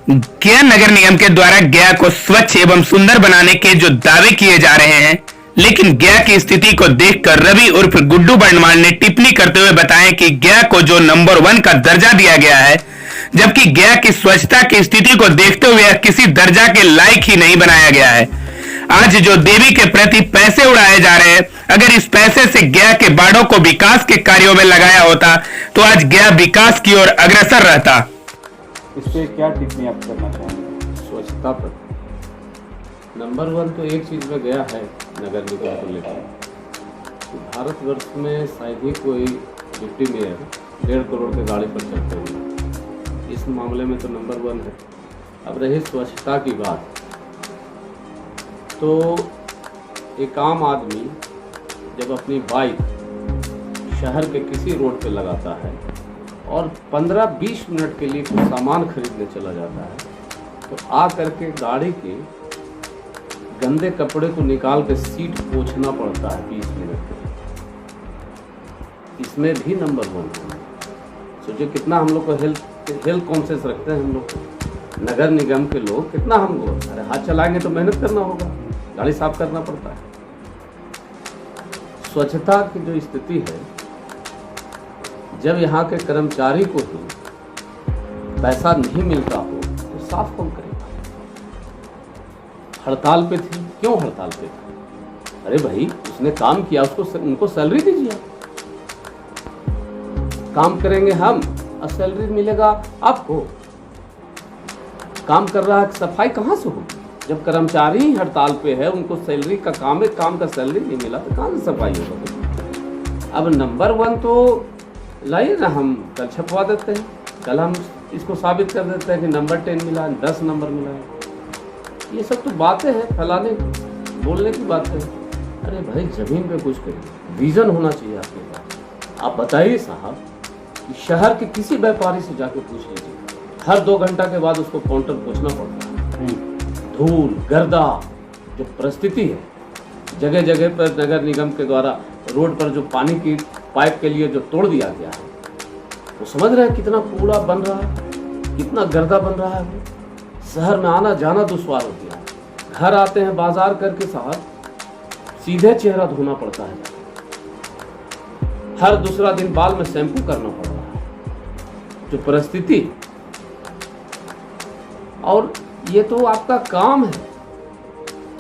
गया नगर निगम के द्वारा गया को स्वच्छ एवं सुंदर बनाने के जो दावे किए जा रहे हैं, लेकिन गया की स्थिति को देखकर रवि उर्फ गुड्डू बंडमाल ने टिप्पणी करते हुए बताया कि गया को जो नंबर 1 का दर्जा दिया गया है, जबकि गया की स्वच्छता की स्थिति को देखते हुए किसी दर्जा के लायक ही नहीं बनाया गया है। आज जो देवी के प्रति पैसे उड़ाए जा रहे हैं, अगर इस पैसे से गया के बाड़ों को विकास के कार्यों में लगाया होता तो आज गया विकास की ओर अग्रसर रहता। इस पे क्या टिप्पणी आप करना चाहेंगे? स्वच्छता पर नंबर 1 तो एक चीज़ में गया है नगर निगम को लेकर। भारतवर्ष में शायद ही कोई डिप्टी मेयर 1.5 करोड़ के गाड़ी पर चलते हुए, इस मामले में तो नंबर 1 है। अब रही स्वच्छता की बात, तो एक आम आदमी जब अपनी बाइक शहर के किसी रोड पे लगाता है और 15-20 मिनट के लिए कुछ सामान खरीदने चला जाता है, तो आ करके गाड़ी के गंदे कपड़े को निकाल के सीट पोंछना पड़ता है 20 मिनट के। इसमें भी नंबर 1 है। सोचिए कितना हम लोग को हेल्थ कॉन्शियस रखते हैं हम लोग नगर निगम के लोग, कितना हमको, अरे हाथ चलाएंगे तो मेहनत करना होगा, गाड़ी साफ करना पड़ता है। स्वच्छता की जो स्थिति है, जब यहाँ के कर्मचारी को ही पैसा नहीं मिलता हो तो साफ कौन करेगा? हड़ताल पे थी, क्यों हड़ताल पे थी? अरे भाई उसने काम किया, उसको उनको सैलरी दीजिए। काम करेंगे हम और सैलरी मिलेगा आपको। काम कर रहा है, सफाई कहाँ से होगी? जब कर्मचारी ही हड़ताल पे है, उनको सैलरी का काम है, काम का सैलरी नहीं मिला तो कहाँ से सफाई होगा? अब नंबर 1 तो लाइए ना, हम कल छपवा देते हैं, कल हम इसको साबित कर देते हैं कि नंबर 10 मिला, 10 नंबर मिला है। ये सब तो बातें हैं, फैलाने बोलने की बातें हैं। अरे भाई जमीन पे कुछ करिए, विजन होना चाहिए आपके पास। आप बताइए साहब कि शहर के किसी व्यापारी से जाके पूछ लीजिए, हर 2 घंटा के बाद उसको काउंटर पूछना पड़ता है। धूल गर्दा जो परिस्थिति है, जगह जगह पर नगर निगम के द्वारा रोड पर जो पानी की पाइप के लिए जो तोड़ दिया गया है, वो समझ रहे हैं कितना कूड़ा बन रहा है, कितना गर्दा बन रहा है। शहर में आना जाना दुश्वार हो गया। घर आते हैं बाजार करके साहब, सीधे चेहरा धोना पड़ता है, हर दूसरा दिन बाल में शैम्पू करना पड़ रहा है। जो परिस्थिति, और ये तो आपका काम है,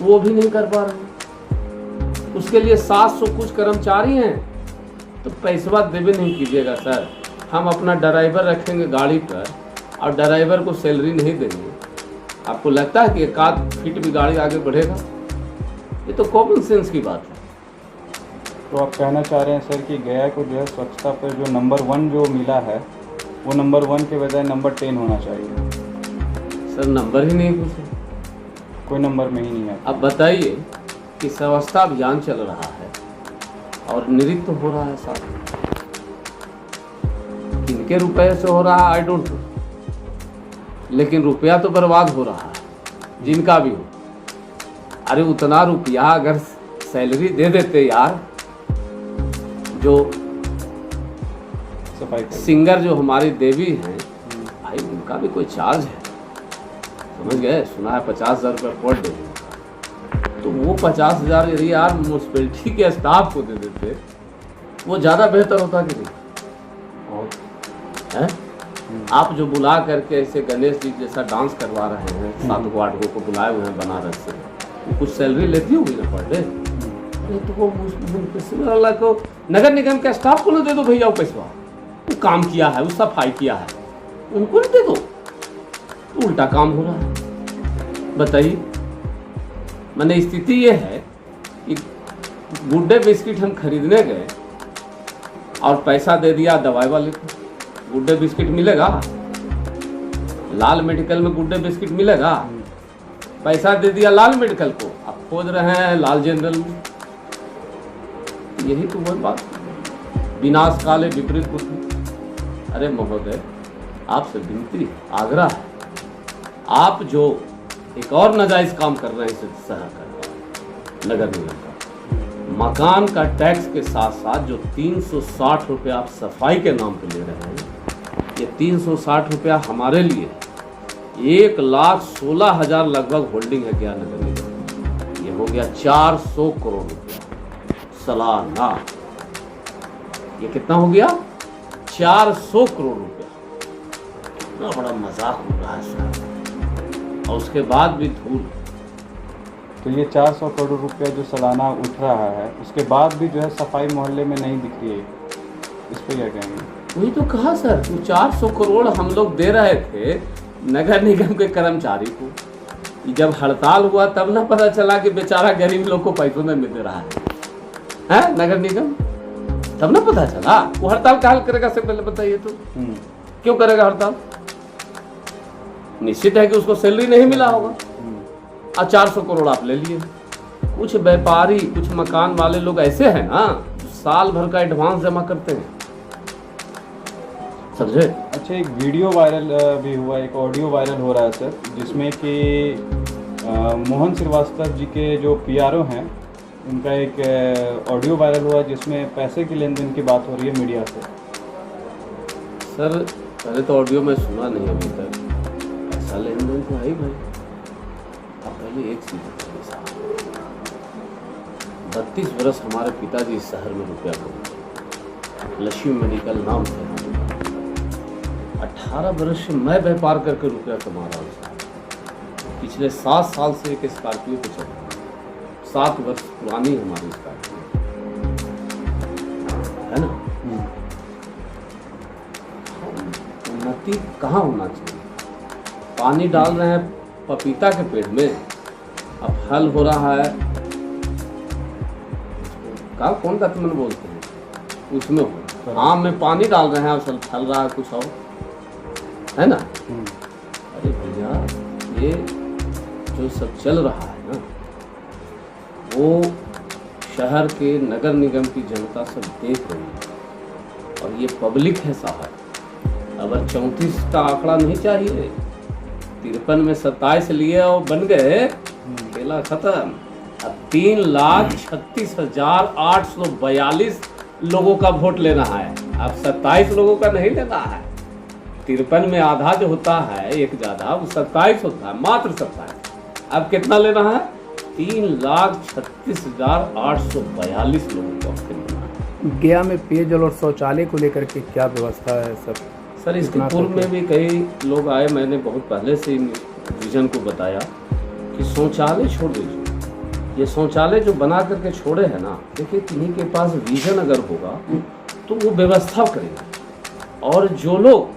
वो भी नहीं कर पा रहे। उसके लिए 700 कुछ कर्मचारी हैं, तो पैसा देवे नहीं कीजिएगा सर। हम अपना ड्राइवर रखेंगे गाड़ी पर और ड्राइवर को सैलरी नहीं देंगे। आपको लगता है कि 1 फीट भी गाड़ी आगे बढ़ेगा? ये तो कॉमन सेंस की बात है। तो आप कहना चाह रहे हैं सर कि गया को जो है स्वच्छता पर जो नंबर 1 जो मिला है, वो नंबर 1 के बजाय नंबर 10 होना चाहिए? सर नंबर ही नहीं पूछे, कोई नंबर में ही नहीं है। अब बताइए कि स्वच्छता अभियान चल रहा है और नृत्य हो रहा है साथ, किनके रुपए से हो रहा है आई डोंट नो, लेकिन रुपया तो बर्बाद हो रहा है, जिनका भी हो। अरे उतना रुपया अगर सैलरी दे देते यार, जो सफाई सिंगर जो हमारी देवी हैं भाई, उनका भी कोई चार्ज है, समझ गए? सुना है 50,000 रुपये पर डे, तो वो 50,000 यदि यार म्यूनसिपैलिटी के स्टाफ को दे देते, वो ज़्यादा बेहतर होता कि नहीं? और आप जो बुला करके ऐसे गणेश जी जैसा डांस करवा रहे हैं, 7 वार्डों को बुलाए हुए हैं बनारस से, वो कुछ सैलरी लेती होगी ना पर डे? तो वो वाला को नगर निगम के स्टाफ को ना दे दो भैया, वो पैसा वो काम किया है, वो सफाई किया है, उनको नहीं दे दो, तो उल्टा काम हो रहा है। बताइए, मैंने स्थिति ये है कि गुड डे बिस्किट हम खरीदने गए और पैसा दे दिया दवाई वाले को। गुड डे बिस्किट मिलेगा? लाल मेडिकल में गुड डे बिस्किट मिलेगा? पैसा दे दिया लाल मेडिकल को, आप खोज रहे हैं लाल जनरल में। यही तो वही बात, विनाश काले विपरीत बुद्धि। अरे महोदय, आपसे विनती, आग्रह है, आप जो एक और नाजायज काम कर रहे हैं इसे सहा कर नगर निगम का, मकान का टैक्स के साथ साथ जो 360 रुपये आप सफाई के नाम पे ले रहे हैं, ये 360 रुपया हमारे लिए 1,16,000 लगभग होल्डिंग है गया नगर निगम। ये हो गया 400 करोड़ रुपया सालाना। ये कितना हो गया? 400 करोड़ रुपया। इतना बड़ा मजाक हो रहा है सर, और उसके बाद भी धूल। तो ये 400 करोड़ रुपया जो सालाना उठ रहा है, उसके बाद भी जो है सफाई मोहल्ले में नहीं दिख रही है, इस पर क्या कहेंगे? वही तो कहा सर, तो 400 करोड़ हम लोग दे रहे थे नगर निगम के कर्मचारी को। जब हड़ताल हुआ तब ना पता चला कि बेचारा गरीब लोग को पैसों में मिल रहा है नगर निगम, तब ना पता चला। वो हड़ताल का हल करेगा से पहले बताइए तो, क्यों करेगा हड़ताल? निश्चित है कि उसको सैलरी नहीं मिला होगा, और 400 करोड़ आप ले लिए। कुछ व्यापारी, कुछ मकान वाले लोग ऐसे हैं ना, साल भर का एडवांस जमा करते हैं, समझे? अच्छा, एक वीडियो वायरल भी हुआ, एक ऑडियो वायरल हो रहा है सर, जिसमें कि मोहन श्रीवास्तव जी के जो पीआरओ हैं, उनका एक ऑडियो वायरल हुआ जिसमें पैसे की लेन देन की बात हो रही है मीडिया से। सर पहले तो ऑडियो में सुना नहीं अभी तक, ऐसा लेन देन तो है ही भाई। अब पहले एक चीज बताइए साहब, 32 वर्ष हमारे पिताजी इस शहर में रुपया कमाते, लक्ष्मी मेडिकल नाम थे। 18 वर्ष से मैं व्यापार करके रुपया कमा रहा हूँ साहब। पिछले 7 साल से एक स्कॉर्पियो पे चल रहा हूँ, 7 वर्ष पुरानी हमारी स्कॉर्पियो है ना। उन्नति कहाँ होना चाहिए? पानी डाल रहे हैं पपीता के पेड़ में, अब फल हो रहा है, कौन सा तुम बोलते हैं उसमें हो, आम में पानी डाल रहे हैं और फल रहा है कुछ और, है ना। अरे भैया, ये जो सब चल रहा है ना, वो शहर के नगर निगम की जनता सब देख रही है, और ये पब्लिक है साहब। अगर 34 का आंकड़ा नहीं चाहिए, 53 में 27 लिए और बन गए, खेला खत्म। अब 3,36,842 लोगों का वोट लेना है, अब 27 लोगों का नहीं लेना है। 53 में आधा जो होता है, एक ज्यादा, वो 27 होता है, मात्र 27। अब कितना लेना है? 3,36,842 लोगों को लेना है। गया में पेयजल और शौचालय को लेकर के क्या व्यवस्था है सर? सर इसके पूर्व में भी कई लोग आए, मैंने बहुत पहले से विजन को बताया कि शौचालय छोड़ दीजिए। ये शौचालय जो बना करके छोड़े हैं ना, देखिए किन्हीं के पास विजन अगर होगा तो वो व्यवस्था करेगा, और जो लोग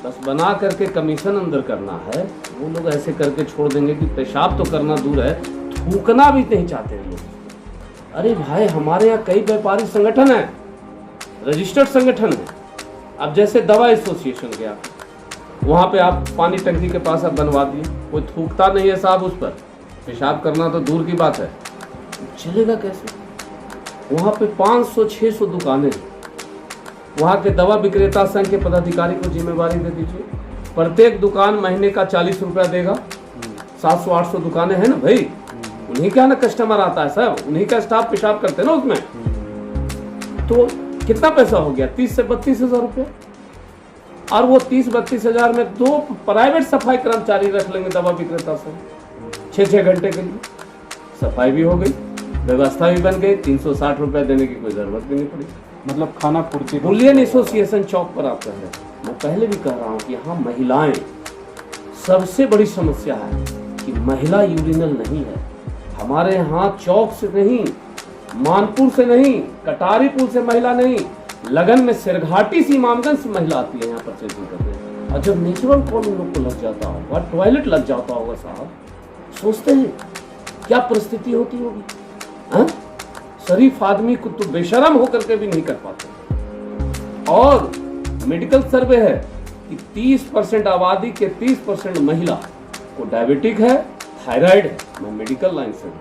बस बना करके कमीशन अंदर करना है, वो लोग ऐसे करके छोड़ देंगे कि पेशाब तो करना दूर है, थूकना भी नहीं चाहते हैं लोग। अरे भाई, हमारे यहाँ कई व्यापारी संगठन है, रजिस्टर्ड संगठन है। अब जैसे दवा एसोसिएशन गया, वहाँ पे आप पानी टंकी के पास आप बनवा दिए, कोई थूकता नहीं है साहब उस पर, पेशाब करना तो दूर की बात है, चलेगा कैसे? वहाँ पे 500-600 दुकानें, वहाँ के दवा विक्रेता संघ के पदाधिकारी को जिम्मेवारी दे दीजिए, प्रत्येक दुकान महीने का 40 रुपया देगा। 700-800 दुकानें हैं ना भाई, उन्हीं का ना कस्टमर आता है सर, उन्हीं का स्टाफ पेशाब करते हैं ना उसमें, तो कितना पैसा हो गया? 30 से 32 हजार रुपये। और वो 30-32 हजार में 2 प्राइवेट सफाई कर्मचारी रख लेंगे दवा विक्रेता से, 6-6 घंटे के लिए सफाई भी हो गई, व्यवस्था भी बन गई, 360 रुपये देने की कोई जरूरत भी नहीं पड़ी। मतलब खाना पूर्ति। बुलियन एसोसिएशन चौक पर आप कह रहे हैं, मैं पहले भी कह रहा हूँ कि यहाँ महिलाएं, सबसे बड़ी समस्या है कि महिला यूरिनल नहीं है हमारे यहाँ। चौक से नहीं, मानपुर से नहीं, कटारी पुल से महिला नहीं, लगन में सिरघाटी से, इमामगंज से महिला आती है यहाँ परचेजिंग करते। और जब नेचुरल कॉल उन लोग को लग जाता होगा, टॉयलेट लग जाता होगा साहब, सोचते हैं क्या परिस्थिति होती होगी। शरीफ आदमी को तो बेशरम होकर के भी नहीं कर पाते। और मेडिकल सर्वे है कि 30% आबादी के 30% महिला को डायबिटिक है, थायराइड है। मैं मेडिकल लाइन से हूँ,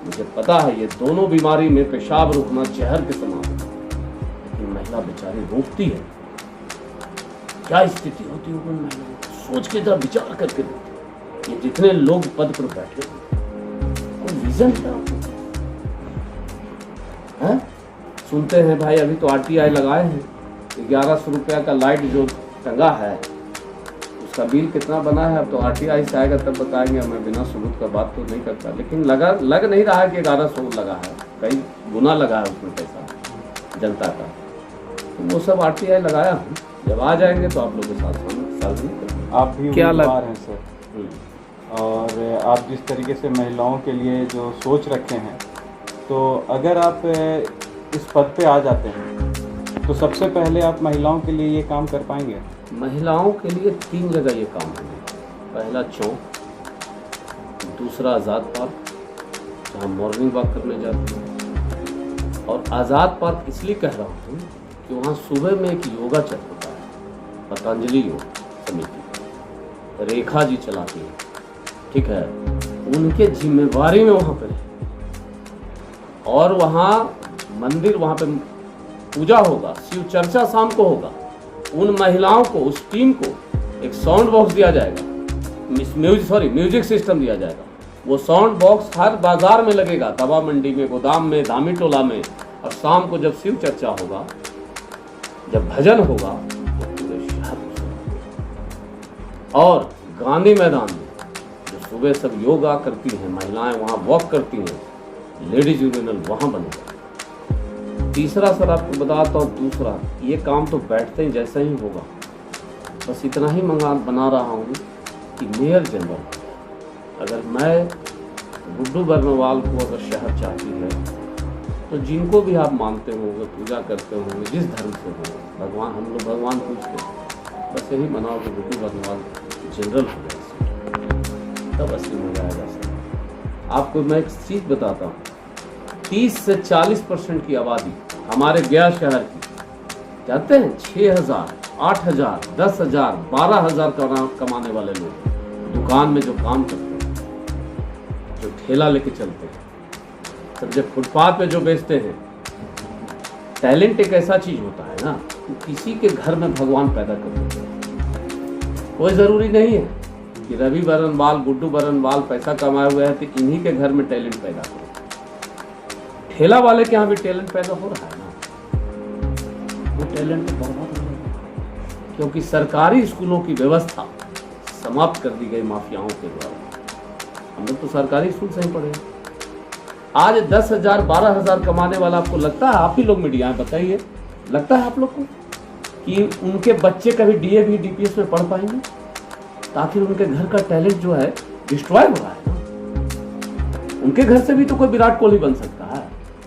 मुझे पता है ये दोनों बीमारी में पेशाब रुकना जहर के समान है, लेकिन महिला बेचारी रोकती है। क्या स्थिति होती होगी महिला, सोच के जरा विचार करके देखते। ये जितने लोग पद पर बैठे कोई विजन क्या है? सुनते हैं भाई अभी तो RTI लगाए हैं, 1100 रुपया का लाइट जो टंगा है उसका बिल कितना बना है अब तो RTI से आएगा तब बताएंगे, मैं बिना सबूत का बात तो नहीं करता, लेकिन लग नहीं रहा है कि 1100 लगा है, कई गुना लगा है उसमें पैसा जनता का। तो वो सब RTI लगाया हूँ, जब आ जाएंगे तो आप लोग के साथ साझा करेंगे। आप भी क्या उम्मीदवार हैं सर, और आप जिस तरीके से महिलाओं के लिए जो सोच रखे हैं, तो अगर आप इस पद पे आ जाते हैं तो सबसे पहले आप महिलाओं के लिए ये काम कर पाएंगे? महिलाओं के लिए 3 जगह ये काम है। पहला चौक, दूसरा आज़ाद पार्क जहाँ मॉर्निंग वॉक करने जाते हैं, और आज़ाद पार्क इसलिए कह रहा हूँ कि वहाँ सुबह में एक योगा चल होता है, पतंजलि योग समिति, रेखा जी चलाती है, ठीक है, उनके जिम्मेवारी में वहाँ पर है। और वहाँ मंदिर, वहाँ पे पूजा होगा, शिव चर्चा शाम को होगा। उन महिलाओं को, उस टीम को एक साउंड बॉक्स दिया जाएगा, म्यूजिक सिस्टम दिया जाएगा। वो साउंड बॉक्स हर बाजार में लगेगा, दवा मंडी में, गोदाम में, धामी टोला में। और शाम को जब शिव चर्चा होगा, जब भजन होगा, तो पूरे शहर में। और गांधी मैदान में जो सुबह सब योगा करती हैं महिलाएं, वहाँ वॉक करती हैं, लेडीज यूनियन वहाँ बनेगा। तीसरा सर आपको बताता हूँ, दूसरा ये काम तो बैठते ही जैसा ही होगा, बस इतना ही बना रहा हूँ कि मेयर जनरल, अगर मैं गुड्डू बर्नवाल को अगर शहर चाहती है, तो जिनको भी आप मानते होंगे, पूजा करते होंगे, जिस धर्म से हो, भगवान, हम लोग भगवान पूछते हैं, बस यही मनाओ कि गुड्डू बर्नवाल जनरल हो जाए, तब असली मजा आएगा सर। आपको मैं एक चीज़ बताता हूँ, 30 से 40% की आबादी हमारे गया शहर की, जानते हैं, 6,000, 8,000, 10,000, 12,000 कमाने वाले लोग दुकान में जो काम करते हैं, जो ठेला लेके चलते हैं, सब जब फुटपाथ पे जो बेचते हैं। टैलेंट एक ऐसा चीज होता है ना, किसी के घर में भगवान पैदा कर देते हैं। कोई ज़रूरी नहीं है कि रवि बरनवाल, गुड्डू बरनवाल पैसा कमाए हुए हैं तो इन्हीं के घर में टैलेंट पैदा करो। ठेला वाले के यहाँ भी टैलेंट पैदा हो रहा है ना, वो टैलेंट तो बहुत हो रहा है, क्योंकि सरकारी स्कूलों की व्यवस्था समाप्त कर दी गई माफियाओं के द्वारा। हम लोग तो सरकारी स्कूल से ही पढ़े। आज 10,000, 12,000 कमाने वाला आपको लगता है, आप ही लोग मीडिया में बताइए, लगता है आप लोग को कि उनके बच्चे कभी DAV DPS में पढ़ पाएंगे? ताकि उनके घर का टैलेंट जो है डिस्ट्रॉय हो रहा है ना। उनके घर से भी तो कोई विराट कोहली बन सकता है,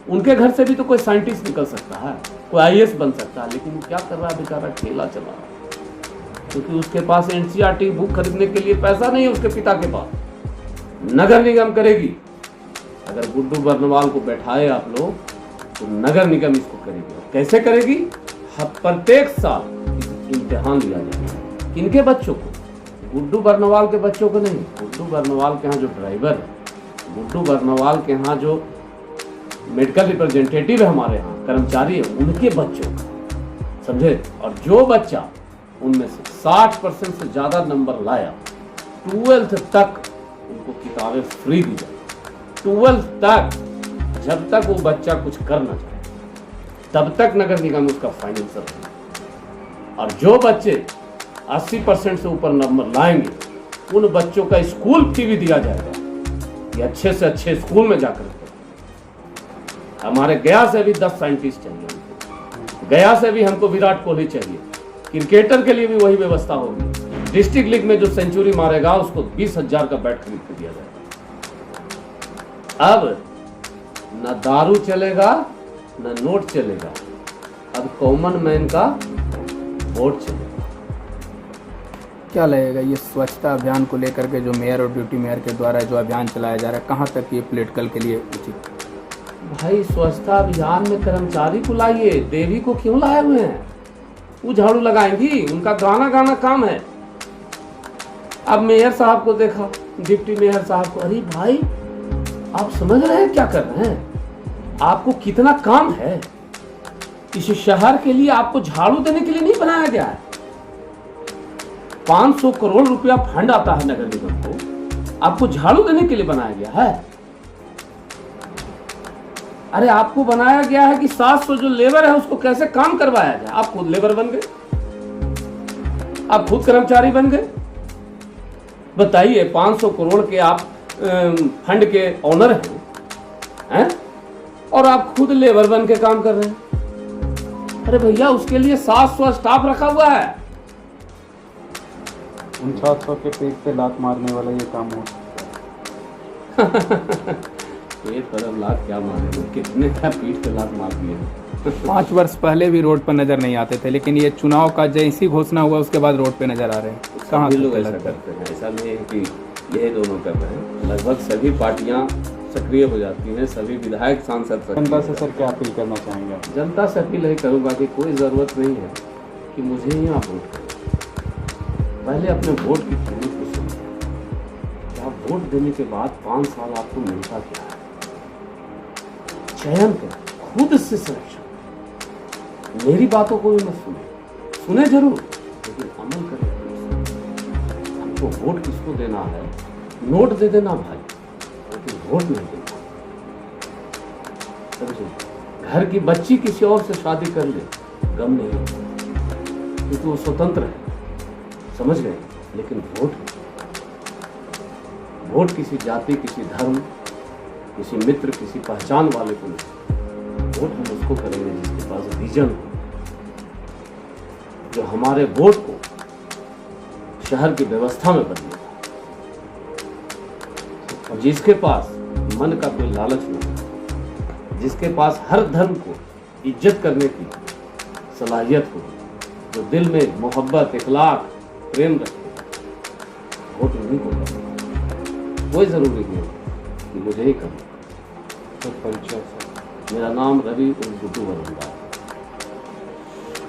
उनके घर से भी तो कोई साइंटिस्ट निकल सकता है, कोई IAS बन सकता है, लेकिन क्या कर रहा है बेचारा, ठेला चला रहा है, क्योंकि उसके पास NCERT बुक खरीदने के लिए पैसा नहीं है उसके पिता के पास। नगर निगम करेगी, अगर गुड्डू बर्नवाल को बैठाए आप लोग, तो नगर निगम इसको करेगी। और कैसे करेगी? प्रत्येक साल इम्तिहान लिया जाएगा। किनके बच्चों को? गुड्डू बर्नवाल के बच्चों को नहीं, गुड्डू बर्नवाल के यहाँ जो ड्राइवर है, गुड्डू बर्नवाल के यहाँ जो मेडिकल रिप्रेजेंटेटिव है, हमारे यहाँ कर्मचारी है, उनके बच्चों का, समझे। और जो बच्चा उनमें से 60% से ज़्यादा नंबर लाया, 12th तक उनको किताबें फ्री दी जाए। 12th तक, जब तक वो बच्चा कुछ कर ना जाए तब तक नगर निगम उसका फाइनेंसर है। और जो बच्चे 80% से ऊपर नंबर लाएंगे, उन बच्चों का स्कूल फी भी दिया जाएगा। ये अच्छे से अच्छे स्कूल में जाकर के। हमारे गया से भी 10 साइंटिस्ट चाहिए, गया से भी हमको विराट कोहली चाहिए। क्रिकेटर के लिए भी वही व्यवस्था होगी। डिस्ट्रिक्ट लीग में जो सेंचुरी मारेगा उसको 20,000 का बैट खरीद कर दिया जाएगा। अब न दारू चलेगा न नोट चलेगा, अब कॉमन मैन का वोट चलेगा। क्या लगेगा ये स्वच्छता अभियान को लेकर के जो मेयर और डिप्टी मेयर के द्वारा जो अभियान चलाया जा रहा है, कहाँ तक ये पॉलिटिकल के लिए उचित? भाई स्वच्छता अभियान में कर्मचारी को लाइए, देवी को क्यों लाए हुए हैं? वो झाड़ू लगाएंगी, उनका गाना काम है। अब मेयर साहब को देखा, डिप्टी मेयर साहब को, अरे भाई आप समझ रहे हैं क्या कर रहे हैं? आपको कितना काम है। इस शहर के लिए आपको झाड़ू देने के लिए नहीं बनाया गया है। 500 करोड़ रुपया फंड आता है नगर निगम को, आपको झाड़ू देने के लिए बनाया गया है। अरे आपको बनाया गया है कि 700 जो लेबर है उसको कैसे काम करवाया जाए। आप खुद लेबर बन गए, आप खुद कर्मचारी बन गए, बताइए 500 करोड़ के आप फंड के ऑनर हैं और आप खुद लेबर बन के काम कर रहे हैं। अरे भैया उसके लिए 700 स्टाफ रखा हुआ है। उन 700 के पेट पे लात मारने वाला ये काम हो सकता है। पेट पर अब लात क्या मारे, कितने का पीठ पे लात मार दिए। 5 वर्ष पहले भी रोड पर नजर नहीं आते थे, लेकिन ये चुनाव का जैसी घोषणा हुआ उसके बाद रोड पे नजर आ रहे हैं। कहाँ सभी से लोग ऐसा लगता है? करते हैं, ऐसा नहीं है कि यही दोनों कर रहे हैं। लगभग सभी पार्टियां सक्रिय हो जाती हैं, सभी विधायक सांसद सक्रिय जनता हो से जाते सर क्या अपील करना चाहेंगे आप? हैं। जनता से अपील यही करूँगा कि कोई ज़रूरत नहीं है कि मुझे ही आप वोट करें। पहले अपने वोट की कीमत को समझें कि आप वोट देने के बाद 5 साल आपको मिलता क्या है। चयन करें, खुद से सिलेक्शन। मेरी बातों को भी मत सुने जरूर, लेकिन अमल करें। हमको वोट किसको देना है? नोट दे देना भाई, लेकिन वोट नहीं देना। समझो, घर की बच्ची किसी और से शादी कर ले, गम नहीं होता, क्योंकि वो स्वतंत्र है, समझ गए। लेकिन वोट नहीं। वोट किसी जाति, किसी धर्म, किसी मित्र, किसी पहचान वाले को नहीं। वोट हम उसको करेंगे जिसके पास विजन हो, जो हमारे वोट को शहर की व्यवस्था में बदलेगा, जिसके पास मन का कोई लालच नहीं, जिसके पास हर धर्म को इज्जत करने की सलाहियत हो, जो दिल में मोहब्बत, इखलाक, प्रेम रखे। वोट उन्हीं को करना। कोई जरूरी नहीं कि मुझे ही करना। तो परिचय सर। मेरा नाम रवि उर्फ गुड्डू वरुण दास।